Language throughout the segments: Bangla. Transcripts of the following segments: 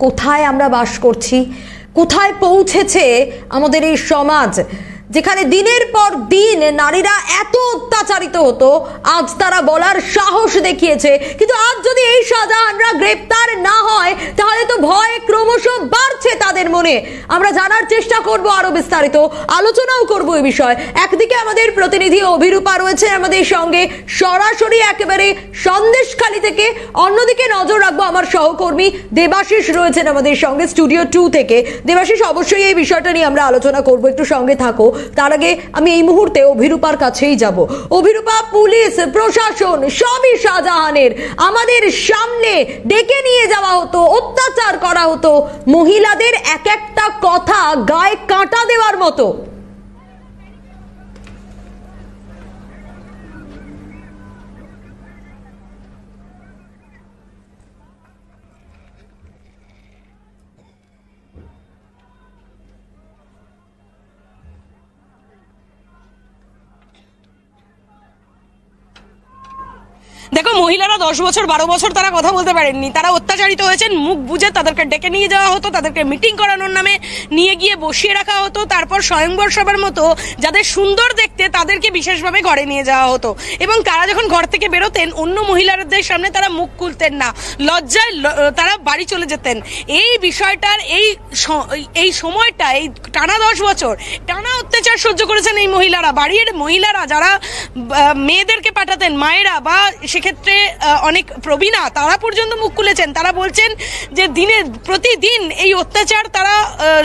কোথায় আমরা বাস করছি, কোথায় পৌঁছেছে আমাদের এই সমাজ, যেখানে দিনের পর দিন নারীরা এত অত্যাচারিত হতো, আজ তারা বলার সাহস দেখিয়েছে। কিন্তু আজ যদি এই শাহজাহানরা গ্রেপ্তার না হয় তাহলে তো ভয় ক্রমশ বাড়ছে তাদের মনে। আমরা জানার চেষ্টা করব, আরো বিস্তারিত আলোচনাও করব এই বিষয়। একদিকে আমাদের প্রতিনিধি অভিরূপা রয়েছে আমাদের সঙ্গে সরাসরি একেবারে সন্দেশখালী থেকে, অন্যদিকে নজর রাখবো আমার সহকর্মী দেবাশিস রয়েছেন আমাদের সঙ্গে স্টুডিও 2 থেকে। দেবাশিস, অবশ্যই এই বিষয়টা নিয়ে আমরা আলোচনা করব, একটু সঙ্গে থাকো। তার আগে আমি এই মুহূর্তে অভিরূপার কাছেই যাব। অভিরূপা, পুলিশ প্রশাসন সবই শাহজাহানের, আমাদের সামনে ডেকে নিয়ে যাওয়া হতো, অত্যাচার করা হতো, মহিলাদের এক একটা কথা গায়ে কাঁটা দেওয়ার মতো। দেখো, মহিলারা 10 বছর 12 বছর তারা কথা বলতে পারেননি, তারা অত্যাচারিত হয়েছেন। মুখ বুঝে তাদেরকে ডেকে নিয়ে যাওয়া হতো, তাদেরকে মিটিং করানোর নামে নিয়ে গিয়ে বসিয়ে রাখা হতো, তারপর স্বয়ংবর সভার মতো যাদের সুন্দর দেখতে তাদেরকে বিশেষভাবে ঘরে নিয়ে যাওয়া হতো, এবং তারা যখন ঘর থেকে বেরোতেন অন্য মহিলাদের সামনে তারা মুখ খুলতেন না, লজ্জায় তারা বাড়ি চলে যেতেন। এই বিষয়টার এই সময়টা, এই টানা 10 বছর টানা অত্যাচার সহ্য করেছেন এই মহিলারা। বাড়ির মহিলারা যারা মেয়েদেরকে পাঠাতেন, মায়েরা বা সেক্ষেত্রে অনেক প্রবীণা, তারা পর্যন্ত মুখ খুলেছেন। তারা বলছেন যে প্রতিদিন এই অত্যাচার তারা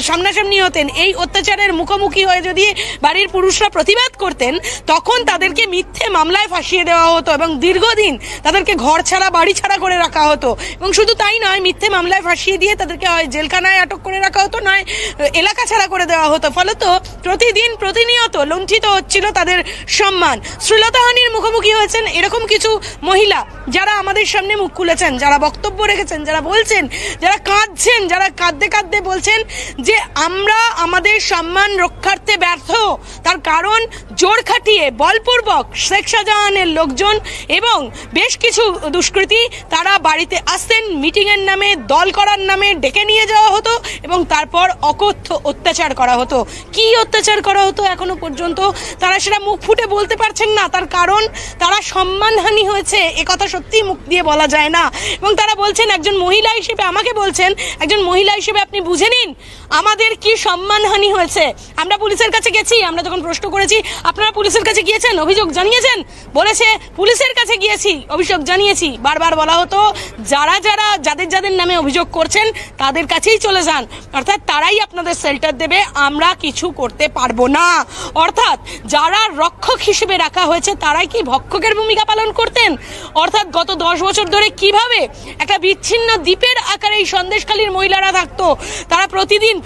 সামনাসামনি হতেন। এই অত্যাচারের মুখোমুখি হয়ে যদি বাড়ির পুরুষরা প্রতিবাদ করতেন তখন তাদেরকে মিথ্যে মামলায় ফাঁসিয়ে দেওয়া হতো এবং দীর্ঘদিন তাদেরকে ঘর ছাড়া বাড়ি ছাড়া করে রাখা হতো। এবং শুধু তাই নয়, মিথ্যে মামলায় ফাঁসিয়ে দিয়ে তাদেরকে হয় জেলখানায় আটক করে রাখা হতো, নয় এলাকা ছাড়া করে দেওয়া হতো। ফলত প্রতিদিন প্রতিনিয়ত লুণ্ঠিত হচ্ছিল তাদের সম্মান। শ্লীলতাহানির মুখোমুখি হয়েছেন এরকম কিছু মহিলা যারা আমাদের সামনে মুখ খুলেছেন, যারা বক্তব্য রেখেছেন, যারা বলছেন, যারা কাঁদছেন, যারা কাঁদতে কাঁদতে বলছেন যে আমরা আমাদের সম্মান রক্ষার্থে ব্যর্থ। তার কারণ জোর খাটিয়ে বলপূর্বক শেখ শাহজাহানের লোকজন এবং বেশ কিছু দুষ্কৃতী তারা বাড়িতে আসতেন, মিটিংয়ের নামে, দল করার নামে ডেকে নিয়ে যাওয়া হতো এবং তারপর অকথ্য অত্যাচার করা হতো। কি অত্যাচার করা হতো এখনো পর্যন্ত তারা সেটা মুখ ফুটে বলতে পারছেন না, তার কারণ তারা সম্মানহানি হয়েছে এ কথা সত্যি মুখ দিয়ে বলা যায় না। এবং তারা বলছেন, একজন মহিলা হিসেবে আমাকে বলছেন, একজন মহিলা হিসেবে আপনি বুঝে নিন আমাদের কি সম্মানহানি হয়েছে। আমরা পুলিশের কাছে গেছি, আমরা যখন প্রশ্ন করেছি আপনারা পুলিশের কাছে গিয়েছেন, অভিযোগ জানিয়েছেন, বলেছে পুলিশের কাছে গিয়েছি, অভিযোগ জানিয়েছি। বারবার বলা হতো যাদের নামে অভিযোগ করছেন তাদের কাছেই চলে যান, অর্থাৎ তারাই আপনাদের শেল্টার দেবে, আমরা কিছু করতে পারবো না। অর্থাৎ যারা রক্ষক হিসেবে রাখা হয়েছে তারাই কি ভক্ষকের ভূমিকা পালন করতেন। অর্থাৎ গত 10 বছর ধরে কিভাবে একটা বিচ্ছিন্ন দ্বীপের আকারে এই সন্দেশখালীর মহিলারা থাকতো, তারা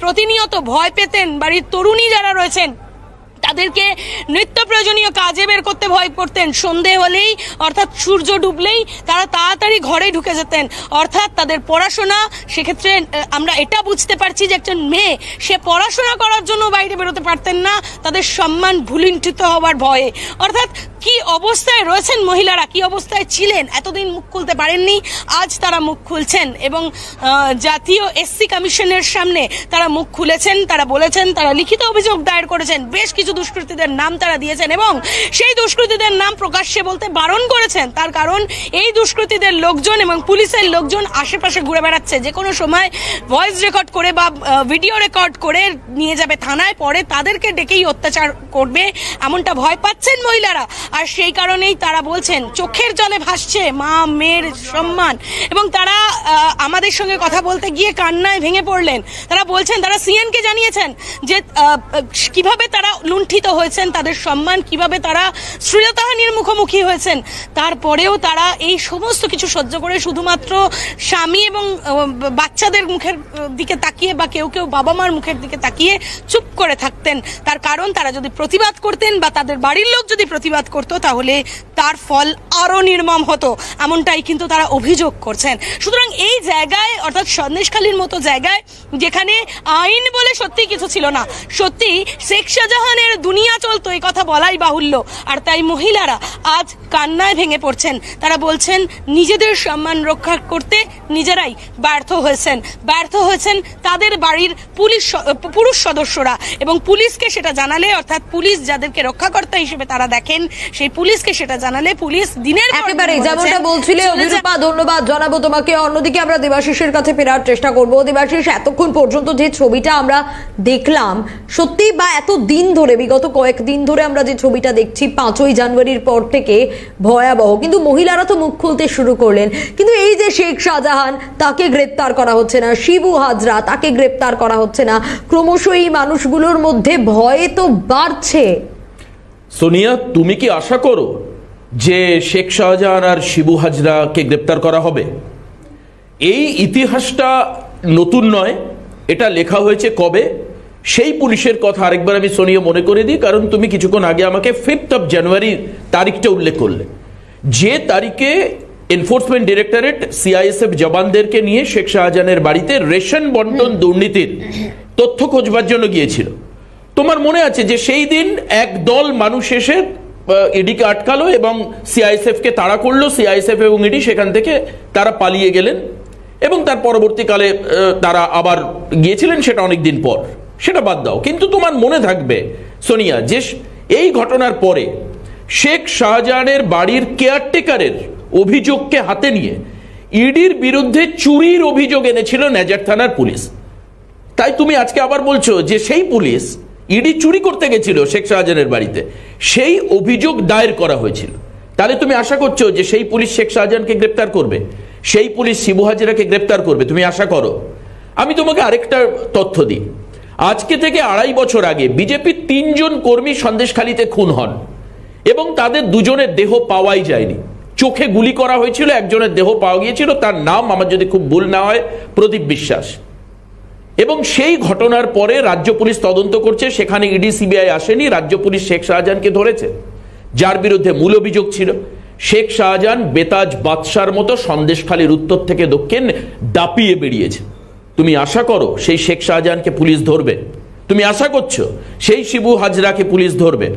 প্রতিনিয়ত ভয় পেতেন। বাড়ির তরুণী যারা রয়েছেন তাদেরকে নিত্য প্রয়োজনীয় কাজে বের করতে ভয় করতেন। সন্ধে হলেই, অর্থাৎ সূর্য ডুবলেই তারা তাড়াতাড়ি ঘরে ঢুকে যেতেন। অর্থাৎ তাদের পড়াশোনা, সেক্ষেত্রে আমরা এটা বুঝতে পারছি যে একজন মেয়ে সে পড়াশোনা করার জন্য বাইরে বেরোতে পারতেন না, তাদের সম্মান ভুলুণ্ঠিত হওয়ার ভয়ে। অর্থাৎ কি অবস্থায় রয়েছেন মহিলারা, কি অবস্থায় ছিলেন, এতদিন মুখ খুলতে পারেননি, আজ তারা মুখ খুলছেন এবং জাতীয় এসসি কমিশনের সামনে তারা মুখ খুলেছেন। তারা বলেছেন, তারা লিখিত অভিযোগ দায়ের করেছেন, বেশ কিছু দুষ্কৃতীদের নাম তারা দিয়েছেন এবং সেই দুষ্কৃতীদের নাম প্রকাশ্যে বলতে বারণ করেছেন। তার কারণ এই দুষ্কৃতীদের লোকজন এবং পুলিশের লোকজন আশেপাশে ঘুরে বেড়াচ্ছে, যে কোনো সময় ভয়েস রেকর্ড করে বা ভিডিও রেকর্ড করে নিয়ে যাবে থানায়, পরে তাদেরকে ডেকেই অত্যাচার করবে, এমনটা ভয় পাচ্ছেন মহিলারা। আর সেই কারণেই তারা বলছেন, চোখের জলে ভাসছে মা মেয়ের সম্মান। এবং তারা আমাদের সঙ্গে কথা বলতে গিয়ে কান্নায় ভেঙে পড়লেন। তারা বলছেন, তারা সিএনকে জানিয়েছেন যে কিভাবে তারা লুণ্ঠিত হয়েছেন, তাদের সম্মান কিভাবে তারা শ্লীলতাহানির মুখোমুখি হয়েছেন। তারপরেও তারা এই সমস্ত কিছু সহ্য করে শুধুমাত্র স্বামী এবং বাচ্চাদের মুখের দিকে তাকিয়ে বা কেউ কেউ বাবা মার মুখের দিকে তাকিয়ে চুপ করে থাকতেন। তার কারণ তারা যদি প্রতিবাদ করতেন বা তাদের বাড়ির লোক যদি প্রতিবাদ করতেন করতো তাহলে তার ফল আরো নির্মম হতো, এমনটাই কিন্তু তারা অভিযোগ করছেন। সুতরাং এই জায়গায় অর্থাৎ সন্দেশখালীর মতো জায়গায় যেখানে আইন বলে সত্যি কিছু ছিল না, সত্যি শেখ শাহজাহানের দুনিয়া চলতো এই কথা বলাই বাহুল্য, আর তাই মহিলারা আজ কান্নায় ভেঙে পড়ছেন। তারা বলছেন নিজেদের সম্মান রক্ষা করতে নিজেরাই ব্যর্থ হয়েছেন তাদের বাড়ির পুরুষ সদস্যরা, এবং পুলিশকে সেটা জানালে, অর্থাৎ পুলিশ যাদেরকে রক্ষাকর্তা হিসেবে তারা দেখেন সেই পুলিশকে সেটা জানালে পুলিশ দিনের একেবারে যেমনটা বলছিলে অভিরূপা, ধন্যবাদ জানাবো তোমাকে। অন্যদিকে আমরা দেবাশিসের কাছে ফেরার চেষ্টা করবো। দেবাশিস, এতক্ষণ পর্যন্ত যে ছবিটা আমরা দেখলাম সত্যি, বা এত দিন ধরে, বিগত কয়েকদিন ধরে আমরা যে ছবিটা দেখছি 5ই জানুয়ারির পর থেকে ভয়াবহ, কিন্তু মহিলারা তো মুখ খুলতে শুরু করলেন। কিন্তু এই যে শেখ শাহজাহান, তাকে গ্রেপ্তার করা হচ্ছে না, শিবু হাজরা তাকে গ্রেপ্তার করা হচ্ছে না, ক্রমশ এই মানুষগুলোর মধ্যে ভয় তো বাড়ছে। সোনিয়া, তুমি কি আশা করো যে শেখ শাহজাহান আর শিবু হাজরাকে গ্রেপ্তার করা হবে? এই ইতিহাসটা নতুন নয়, এটা লেখা হয়েছে কবে? সেই পুলিশের কথা আরেকবার আমি সোনিয়া মনে করে দিই, কারণ তুমি কিছুক্ষণ আগে আমাকে 5 জানুয়ারি তারিখটা উল্লেখ করলে, যে তারিখে এনফোর্সমেন্ট ডাইরেক্টরেট সিআইএসএফ জওয়ানদেরকে নিয়ে শেখ শাহজাহানের বাড়িতে রেশন বন্টন দুর্নীতির তথ্য খোঁজবার জন্য গিয়েছিল। তোমার মনে আছে যে সেই দিন এক দল মানুষ এসে ইডিকে আটকালো এবং সিআইএসএফকে তাড়া করলো। সিআইএসএফ এবং ইডি সেখান থেকে তারা পালিয়ে গেলেন এবং তার পরবর্তীকালে তারা আবার গিয়েছিলেন, সেটা অনেকদিন পর, সেটা বাদ দাও। কিন্তু তোমার মনে থাকবে সোনিয়া যে এই ঘটনার পরে শেখ শাহজাহানের বাড়ির কেয়ারটেকারের অভিযোগকে হাতে নিয়ে ইডির বিরুদ্ধে চুরির অভিযোগ এনেছিল নেজার থানার পুলিশ। তাই তুমি আজকে আবার বলছো যে সেই পুলিশ, ইডি চুরি করতে গেছিল শেখ শাহজাহানের বাড়িতে, সেই অভিযোগ দায়ের করা হয়েছিল। তাহলে তুমি আশা করছো যে সেই পুলিশ শেখ শাহজাহানকে গ্রেপ্তার করবে, সেই পুলিশ শিবু হাজরাকে গ্রেপ্তার করবে? তুমি আশা করো? আমি তোমাকে আরেকটা তথ্য দিই। আজকে থেকে 2.5 বছর আগে বিজেপির 3 জন কর্মী সন্দেশখালীতে খুন হন এবং তাদের 2 জনের দেহ পাওয়াই যায়নি। চোখে গুলি করা হয়েছিল, একজনের দেহ পাওয়া গিয়েছিল, তার নাম আমার যদি খুব ভুল না হয় প্রদীপ বিশ্বাস। এবং সেই ঘটনার পরে রাজ্য পুলিশ তদন্ত করছে, সেখানে ইডি সিবিআই আসেনি, রাজ্য পুলিশ শেখ শাহজাহানকে ধরেছে, যার বিরুদ্ধে মূল অভিযোগ ছিল শেখ শাহজাহান বেতাজ বাদশার মতো সন্দেশখালীর উত্তর থেকে দক্ষিণ দাপিয়ে বেরিয়েছে। তুমি আশা করো সেই শেখ শাহজাহানকে পুলিশ ধরবে? তুমি আশা করছো সেই শিবু হাজরাকে পুলিশ ধরবে?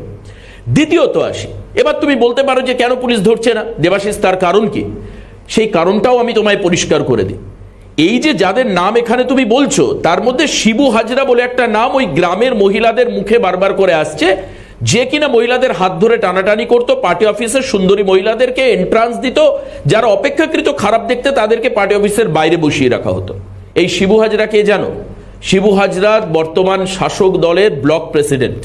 দ্বিতীয়ত আসি, এবার তুমি বলতে পারো যে কেন পুলিশ ধরছে না দেবাশিস, তার কারণ কি? সেই কারণটাও আমি তোমায় পরিষ্কার করে দিই। এই যে যাদের নাম এখানে তুমি বলছো, তার মধ্যে শিবু হাজরা বলে একটা নাম ওই গ্রামের মহিলাদের মুখে বারবার করে আসছে, যে কিনা মহিলাদের হাত ধরে টানাটানি করতো, পার্টি অফিসের সুন্দরী মহিলাদেরকে এন্ট্রান্স দিত, যারা অপেক্ষাকৃত খারাপ দেখতে তাদেরকে পার্টি অফিসের বাইরে বসিয়ে রাখা হতো। এই শিবু হাজরা কে জানো? শিবু হাজরা বর্তমান শাসক দলের ব্লক প্রেসিডেন্ট।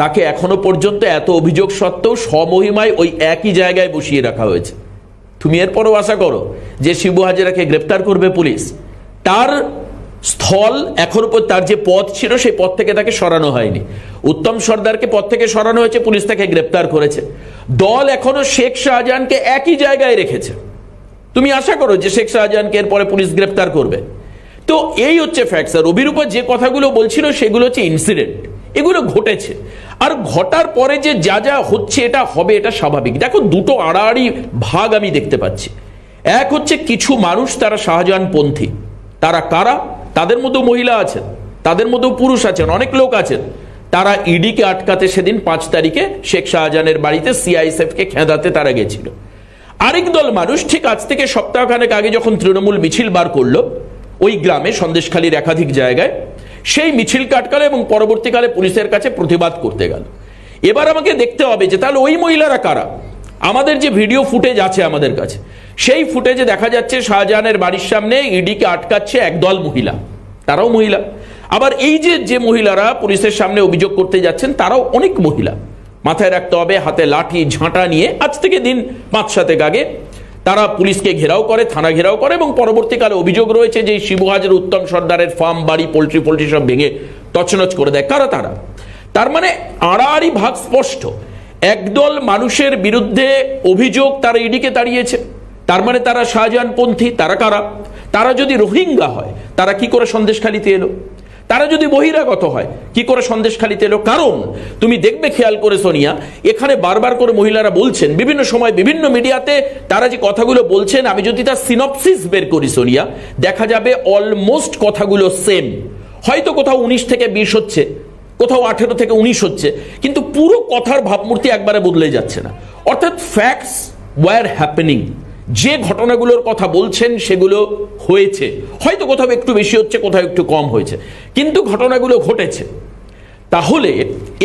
তাকে এখনো পর্যন্ত এত অভিযোগ সত্ত্বেও স্বমহিমায় ওই একই জায়গায় বসিয়ে রাখা হয়েছে। তুমি এরপরও আশা করো যে শিবু হাজরাকে গ্রেপ্তার করবে পুলিশ? তার স্থল এখনো তার যে পদ ছিল সেই পদ থেকে তাকে সরানো হয়নি। উত্তম সর্দারকে পদ থেকে সরানো হয়েছে, পুলিশ তাকে গ্রেপ্তার করেছে। দল এখনো শেখ শাহজাহানকে একই জায়গায় রেখেছে। তুমি আশা করো যে শেখ শাহজাহানকে এরপরে পুলিশ গ্রেপ্তার করবে? তো এই হচ্ছে ফ্যাক্টস। আর অভিরূপা যে কথাগুলো বলছিল সেগুলো হচ্ছে ইনসিডেন্ট, এগুলো ঘটেছে। আর ঘটার পরে যে যা যা হচ্ছে এটা হবে, এটা স্বাভাবিক। দেখো, দুটো আড়াআড়ি ভাগ আমি দেখতে পাচ্ছি। এক হচ্ছে কিছু মানুষ, তারা শাহজাহান পন্থী। তারা কারা? তাদের মধ্যেও মহিলা আছেন, তাদের মধ্যেও পুরুষ আছেন, অনেক লোক আছেন। তারা ইডিকে আটকাতে সেদিন 5 তারিখে শেখ শাহজাহানের বাড়িতে সিআইএসএফকে খেদাতে তারা গেছিল। আরেক দল মানুষ ঠিক আজ থেকে সপ্তাহখানেক আগে যখন তৃণমূল মিছিল বার করলো ওই গ্রামে, সন্দেশখালীর একাধিক জায়গায়, সেই মিছিলকে আটকালো এবং পরবর্তীকালে পুলিশের কাছে প্রতিবাদ করতে গেল। এবার আমাকে দেখতে হবে যে তাহলে ওই মহিলারা কারা। আমাদের যে ভিডিও ফুটেজ আছে আমাদের কাছে, সেই ফুটেজে দেখা যাচ্ছে শাহজাহানের বাড়ির সামনে ইডিকে আটকাচ্ছে একদল মহিলা, তারাও মহিলা। আবার এই যে মহিলারা পুলিশের সামনে অভিযোগ করতে যাচ্ছেন, তারাও অনেক মহিলা। মাথায় রাখতে হবে, হাতে লাঠি ঝাঁটা নিয়ে আজ থেকে দিন 5-7 আগে তারা পুলিশকে ঘেরাও করে, থানা ঘেরাও করে, এবং পরবর্তীকালে অভিযোগ রয়েছে যে শিবু হাজরা, উত্তম সর্দারের ফার্ম, বাড়ি, পোল্ট্রি সব ভেঙে তছনছ করে দেয়। কারা তারা? তার মানে আড়াআড়ি ভাগ স্পষ্ট। একদল মানুষের বিরুদ্ধে অভিযোগ, তারা ইডিকে তাড়িয়েছে, তার মানে তারা শাহজাহান পন্থী। তারা কারা? তারা যদি রোহিঙ্গা হয়, তারা কি করে সন্দেশখালীতে এলো? তারা যদি বহিরাগত হয় কি করে সন্দেশখালিতে এলো? কারণ তুমি দেখবে খেয়াল করে সোনিয়া, এখানে বারবার করে মহিলারা বলছেন বিভিন্ন সময় বিভিন্ন মিডিয়াতে তারা যে কথাগুলো বলছেন, আমি যদি তার সিনপসিস বের করি সোনিয়া, দেখা যাবে অলমোস্ট কথাগুলো সেম। হয়তো কোথাও 19 থেকে 20 হচ্ছে, কোথাও 18 থেকে 19 হচ্ছে, কিন্তু পুরো কথার ভাবমূর্তি একবারে বদলে যাচ্ছে না। অর্থাৎ ফ্যাক্টস ওয়ার হ্যাপেনিং, যে ঘটনাগুলোর কথা বলছেন সেগুলো হয়েছে, হয়তো কোথাও একটু বেশি হচ্ছে, কোথাও একটু কম হয়েছে, কিন্তু ঘটনাগুলো ঘটেছে। তাহলে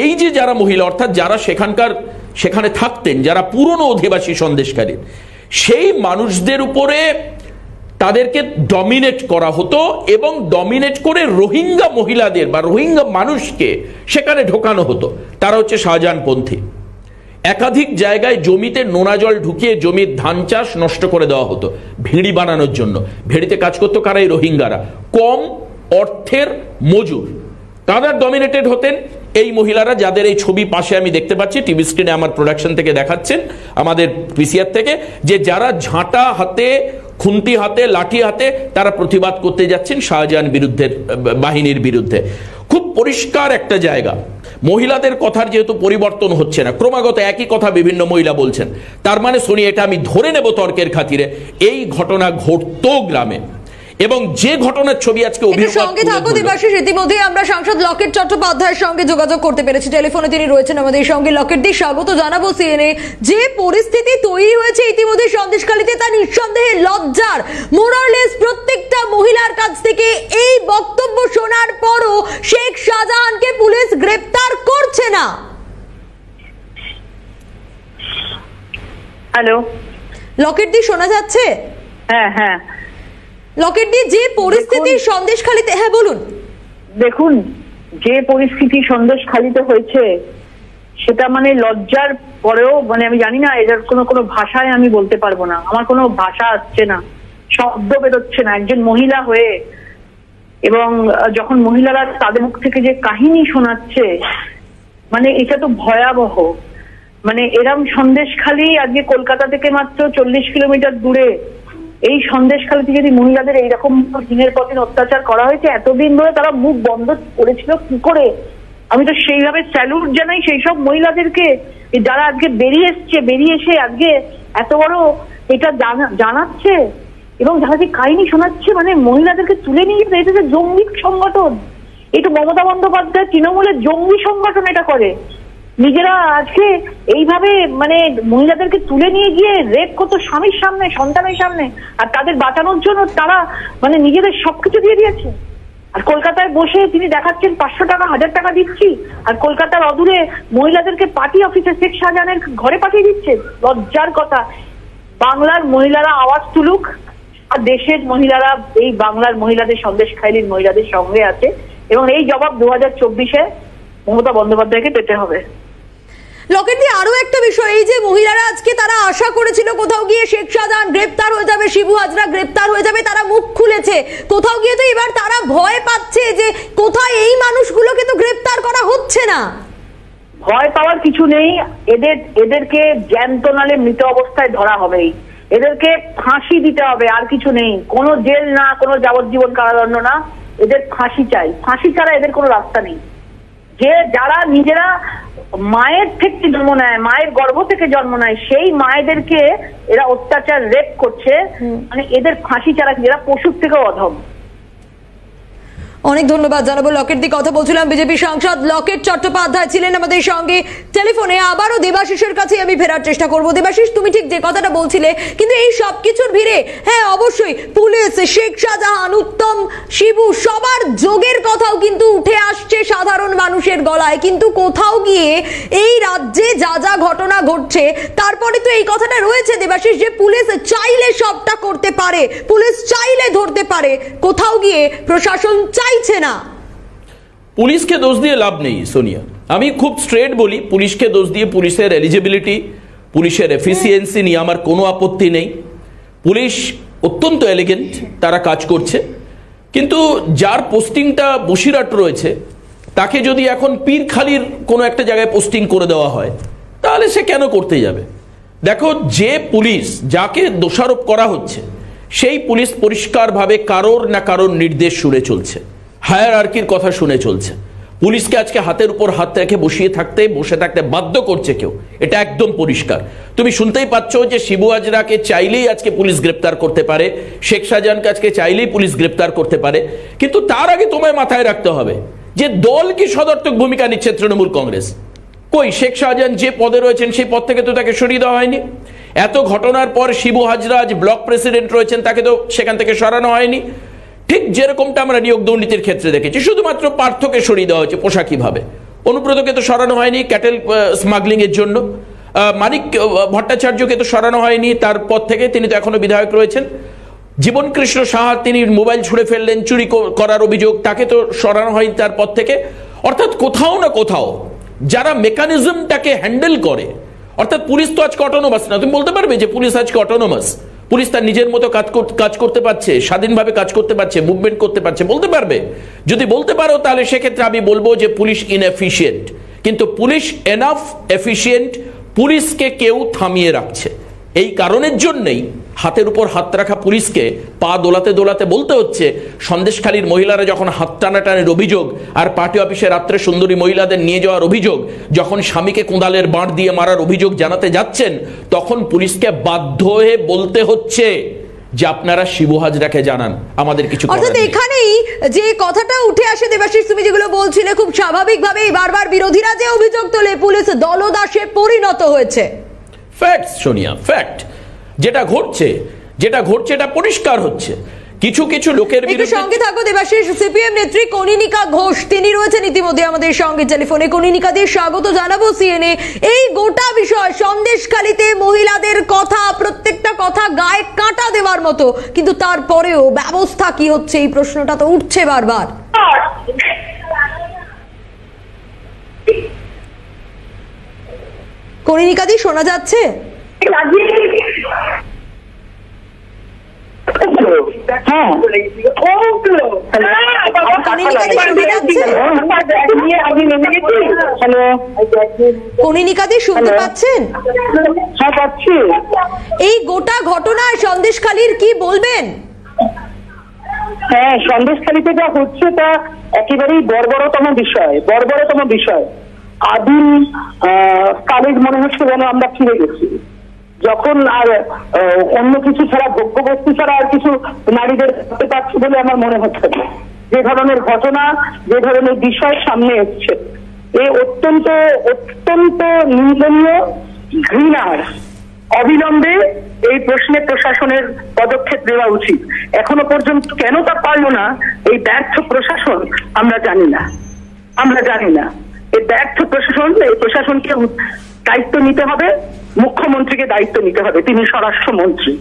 এই যে যারা মহিলা, অর্থাৎ যারা সেখানে থাকতেন, যারা পুরনো অধিবাসী সন্দেশকারীর, সেই মানুষদের উপরে তাদেরকে ডমিনেট করা হতো এবং ডমিনেট করে রোহিঙ্গা মহিলাদের বা রোহিঙ্গা মানুষকে সেখানে ঢোকানো হতো। তারা হচ্ছে শাহজাহানপন্থী। একাধিক জায়গায় জমিতে নোনা জল ঢুকিয়ে জমির ধান চাষ নষ্ট করে দেওয়া হতো ভেড়ি বানানোর জন্য। ভেড়িতে কাজ করতো কারা? এই রোহিঙ্গারা, কম অর্থের মজুর। তারা ডমিনেটেড হতেন এই মহিলারা, যাদের এই ছবি পাশে আমি দেখতে পাচ্ছি, টিভি স্ক্রিনে আমার প্রোডাকশন থেকে দেখাচ্ছেন, আমাদের পিসিআর থেকে, যে যারা ঝাঁটা হাতে, খুন্তি হাতে, লাঠি হাতে তারা প্রতিবাদ করতে যাচ্ছেন শাহজাহান বাহিনীর বিরুদ্ধে। খুব পরিষ্কার একটা জায়গা। মহিলাদের কথার যেহেতু পরিবর্তন হচ্ছে না, ক্রমাগত একই কথা বিভিন্ন মহিলা বলছেন, তার মানে শুনি এটা আমি ধরে নেব তর্কের খাতিরে এই ঘটনা ঘটতো গ্রামে। এবং যে ঘটনার ছবি আজকে সঙ্গে থাকো দেবাশিস, ইতিমধ্যে আমরা সাংসদ লকেট চট্টোপাধ্যায়ের সঙ্গে যোগাযোগ করতে পেরেছি, টেলিফোনে তিনি রয়েছেন আমাদের সঙ্গে। লকেট দি, স্বাগত জানাবো সিএনএ। যে পরিস্থিতি তৈরি হয়েছে ইতিমধ্যে সন্দেশখালীতে, তা নিঃসন্দেহে লজ্জার। মোরালেস প্রত্যেকটা মহিলার কাছ থেকে এই বক্তব্য শোনার পরও শেখ শাহজাহানকে পুলিশ গ্রেপ্তার করছে না। হ্যালো লকেট দি, শোনা যাচ্ছে? হ্যাঁ হ্যাঁ লকেট দি, যে পরিস্থিতি সন্দেশখালীতে, হ্যাঁ বলুন। দেখুন, যে পরিস্থিতি সন্দেশখালীতে হয়েছে সেটা মানে লজ্জার পরেও, মানে আমি জানি না, এটার কোনো ভাষায় আমি বলতে পারবো না, আমার কোনো ভাষা আসছে না, শব্দ বেরোচ্ছে না একজন মহিলা হয়ে। এবং যখন মহিলারা তাদের মুখ থেকে যে কাহিনী শোনাচ্ছে, মানে এটা তো ভয়াবহ। মানে এরম সন্দেশখালী আজকে কলকাতা থেকে মাত্র 40 কিলোমিটার দূরে, এই সন্দেশখালীতে যদি মহিলাদের এইরকম দিনের পর দিন অত্যাচার করা হয়েছে, এতদিন ধরে তারা মুখ বন্ধ করেছিল কি করে? আমি তো সেইভাবে স্যালুট জানাই সেই সব মহিলাদেরকে যারা আজকে বেরিয়ে এসে আজকে এত বড় এটা জানাচ্ছে এবং যারা যে কাহিনী শোনাচ্ছে, মানে মহিলাদেরকে তুলে নিয়ে যেতে, এটা যে জঙ্গি সংগঠন, এটা মমতা বন্দ্যোপাধ্যায় তৃণমূলের জঙ্গি সংগঠন এটা করে। নিজেরা আজকে এইভাবে মানে মহিলাদেরকে তুলে নিয়ে গিয়ে রেপ করতো স্বামীর সামনে, সন্তানের সামনে, আর তাদের বাঁচানোর জন্য তারা মানে নিজেদের সবকিছু দিয়ে দিয়েছে। আর কলকাতায় বসে তিনি দেখাচ্ছেন 500 টাকা, 1000 টাকা দিচ্ছি, আর কলকাতার অদূরে মহিলাদেরকে পার্টি অফিসে শেখ শাহজাহানের ঘরে পাঠিয়ে দিচ্ছে। লজ্জার কথা। বাংলার মহিলারা আওয়াজ তুলুক, আর দেশের মহিলারা এই বাংলার মহিলাদের, সন্দেশখালীর মহিলাদের সঙ্গে আছে, এবং এই জবাব 2024-এ মমতা বন্দ্যোপাধ্যায়কে পেতে হবে। লকেট দি, আরো একটা বিষয়, এই যে মহিলারা আজকে তারা আশা করেছিল কোথাও গিয়ে শেখ শাহজাহান গ্রেপ্তার হয়ে যাবে, শিবু হাজরা গ্রেপ্তার হয়ে যাবে, তারা মুখ খুলেছে, কোথাও গিয়ে তো এবার তারা ভয় পাচ্ছে যে কোথায় এই মানুষগুলোকে তো গ্রেপ্তার করা হচ্ছে না। ভয় পাওয়ার কিছু নেই, এদেরকে জ্যান্ত নালে মৃত অবস্থায় ধরা হবেই, এদেরকে ফাঁসি দিতে হবে, আর কিছু নেই। কোনো জেল না, কোনো যাবজ্জীবন কারাদণ্ড না, এদের ফাঁসি চাই। ফাঁসি ছাড়া এদের কোনো রাস্তা নেই। যে যারা নিজেরা মায়ের থেকে জন্ম নেয়, মায়ের গর্ভ থেকে জন্ম নেয়, সেই মায়েদেরকে এরা অত্যাচার, রেপ করছে, মানে এদের ফাঁসি ছাড়া, এরা পশুর থেকেও অধম। অনেক ধন্যবাদ জানাবো লকেট দি। কথা বলছিলাম বিজেপি সাংসদ লকেট চট্টোপাধ্যায় ছিলেন আমাদের সঙ্গে টেলিফোনে। আবারও দেবাশিসের কাছে আমি ফেরার চেষ্টা করব। দেবাশিস, তুমি ঠিক যে কথাটা বলছিলে, কিন্তু এই সবকিছুর ভিড়ে, হ্যাঁ অবশ্যই পুলিশ, শেখ শাহজাহান, উত্তম, শিবু, সবার যোগের কথাও কিন্তু উঠে আসছে সাধারণ মানুষের গলায়, কিন্তু কোথাও গিয়ে এই রাজ্যে যা যা ঘটনা ঘটছে তারপরে তো এই কথাটা রয়েছে দেবাশিস, যে পুলিশ চাইলে সবটা করতে পারে, পুলিশ চাইলে ধরতে পারে, কোথাও গিয়ে প্রশাসন চাইছে না। পুলিশকে দোষ দিয়ে লাভ নেই সোনিয়া, আমি খুব স্ট্রেট বলি, পুলিশকে দোষ দিয়ে পুলিশের এলিজিবিলিটি, পুলিশের এফিসিয়েন্সি নিয়ে আমার কোনো আপত্তি নেই। পুলিশ অত্যন্ত এলিগেন্ট, তারা কাজ করছে, কিন্তু যার পোস্টিংটা বসিরহাট রয়েছে তাকে যদি এখন পীরখালির কোনো একটা জায়গায় পোস্টিং করে দেওয়া হয়, তাহলে সে কেন করতে যাবে? দেখো, যে পুলিশ, যাকে দোষারোপ করা হচ্ছে, সেই পুলিশ পরিষ্কারভাবে কারোর না কারোর নির্দেশ শুনে চলছে। হায়ারার্কির কথা শুনে চলছে। পুলিশকে আজকে হাতের উপর হাত রেখে বসে থাকতে বাধ্য করছে কেউ, এটা একদম পরিষ্কার। তুমি শুনতেই পাচ্ছ যে শিবু হাজরাকে চাইলেই আজকে পুলিশ গ্রেপ্তার করতে পারে, শেখ শাহজাহানকে আজকে চাইলেই পুলিশ গ্রেপ্তার করতে পারে, কিন্তু তার আগে তোমায় মাথায় রাখতে হবে যে দল কি সদর্থক ভূমিকা নিচ্ছে তৃণমূল কংগ্রেস। কই শেখ শাহজাহান যে পদে রয়েছেন সেই পদ থেকে তো তাকে সরিয়ে দেওয়া হয়নি। এত ঘটনার পর শিবু হাজরা আজ ব্লক প্রেসিডেন্ট রয়েছেন, তাকে তো সেখান থেকে সরানো হয়নি। ঠিক যেরকমটা আমরা নিয়োগ দুর্নীতির ক্ষেত্রে দেখেছি, শুধুমাত্র পার্থকে সরিয়ে দেওয়া হয়েছে পোশাকিভাবে। অনুব্রতকে তো সরানো হয়নি ক্যাটেল স্মাগলিং এর জন্য, মানিক ভট্টাচার্যকে তো সরানো হয়নি তার পদ থেকে, তিনি তো এখনো বিধায়ক রয়েছেন। জীবন কৃষ্ণ সাহা, তিনি মোবাইল ছুঁড়ে ফেললেন চুরি করার অভিযোগ, তাকে তো সরানো হয়নি তার পদ থেকে। অর্থাৎ কোথাও না কোথাও যারা মেকানিজমটাকে হ্যান্ডেল করে, অর্থাৎ পুলিশ তো আজকে অটোনোমাস না। তুমি বলতে পারবে যে পুলিশ আজকে অটোনোমাস, পুলিশ তার নিজের মতো কাজ করতে পারছে, স্বাধীনভাবে কাজ করতে পারছে, মুভমেন্ট করতে পারছে, বলতে পারবে? যদি বলতে পারো তাহলে সেক্ষেত্রে আমি বলবো যে পুলিশ ইনএফিশিয়েন্ট। কিন্তু পুলিশ এনাফ এফিশিয়েন্ট, পুলিশকে কেউ থামিয়ে রাখছে। এই কারণের জন্যই হাতের উপর হাত রাখা পুলিশকে পা দোলাতে দোলাতে বলতে হচ্ছে, সন্দেশখালীর মহিলারা যখন হাত টানাটানের অভিযোগ আর পার্টি অফিসে রাত্রে সুন্দরী মহিলাদের নিয়ে যাওয়ার অভিযোগ, যখন স্বামীকে কোদালের বাঁট দিয়ে মারার অভিযোগ জানাতে যাচ্ছেন, তখন পুলিশকে বাধ্য হয়ে বলতে হচ্ছে যে আপনারা শিবু হাজরাকে জানান, আমাদের কিছু করার নেই। অর্থাৎ এখানেই যে কথাটা উঠে আসে দেবাশিস, তুমি যেগুলো বলছিলে খুব স্বাভাবিকভাবেই বারবার বিরোধীরা যে অভিযোগ তোলে পুলিশ দলদাসে পরিণত হয়েছে। Fact Sonia, fact. যেটা ঘটছে এটা পরিষ্কার হচ্ছে। কিছু কিছু লোকের বিরুদ্ধে। সঙ্গে থাকো দেবাশিস, সিপিএম নেত্রী কনিনিকা ঘোষ তিনি রয়েছেন ইতিমধ্যে আমাদের সঙ্গে টেলিফোনে। কনিনিকা দিয়ে স্বাগত জানাবো সিএনএ। এই গোটা বিষয় সন্দেশখালীতে মহিলাদের কথা, প্রত্যেকটা কথা গায়ে কাঁটা দেওয়ার মতো, কিন্তু তারপরেও ব্যবস্থা কি হচ্ছে এই প্রশ্নটা তো উঠছে বারবার। কনিনিকা দি শোনা যাচ্ছে? কনিনিকা দি শুনতে পাচ্ছেন? এই গোটা ঘটনায় সন্দেশখালীর কি বলবেন? হ্যাঁ, সন্দেশখালীতে যা হচ্ছে তা একেবারেই বর্বরতম বিষয়। আদিম কালের মনে হচ্ছে যেন আমরা ফিরে গেছি, যখন আর অন্য কিছু ছাড়া, ভোগ্যবস্তু ছাড়া আর কিছু নারীদের হতে পারছে বলে আমার মনে হচ্ছে না। যে ধরনের ঘটনা, যে ধরনের বিষয় সামনে এসছে, এই অত্যন্ত নিন্দনীয়, ঘৃণার। অবিলম্বে এই প্রশ্নে প্রশাসনের পদক্ষেপ নেওয়া উচিত। এখনো পর্যন্ত কেন তা পারলো না এই ব্যর্থ প্রশাসন আমরা জানি না। এই ব্যর্থ প্রশাসনকে দায়িত্ব নিতে হবে, মুখ্যমন্ত্রীকে দায়িত্ব নিতে হবে, তিনি স্বরাষ্ট্রমন্ত্রী।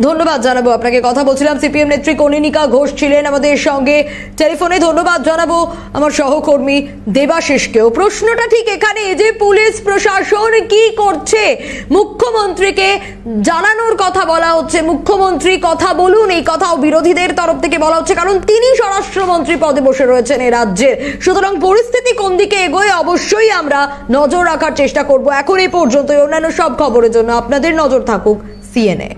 ধন্যবাদ জানাবো আপনাকে। কথা বলছিলাম সিপিএম নেত্রী কনিনিকা ঘোষ ছিলেন আমাদের সঙ্গে টেলিফোনে। ধন্যবাদ জানাবো আমার সহকর্মী দেবাশিসকেও। প্রশ্নটা ঠিক এখানে যে পুলিশ প্রশাসন কি করছে, মুখ্যমন্ত্রীকে জানানোর কথা বলা হচ্ছে, মুখ্যমন্ত্রী কথা বলুন, এই কথাও বিরোধীদের তরফ থেকে বলা হচ্ছে, কারণ তিনি স্বরাষ্ট্রমন্ত্রী পদে বসে রয়েছেন এই রাজ্যের। সুতরাং পরিস্থিতি কোন দিকে এগোয় অবশ্যই আমরা নজর রাখার চেষ্টা করব। এখন এই পর্যন্ত অন্যান্য সব খবরের জন্য আপনাদের নজর থাকুক সিএনএ।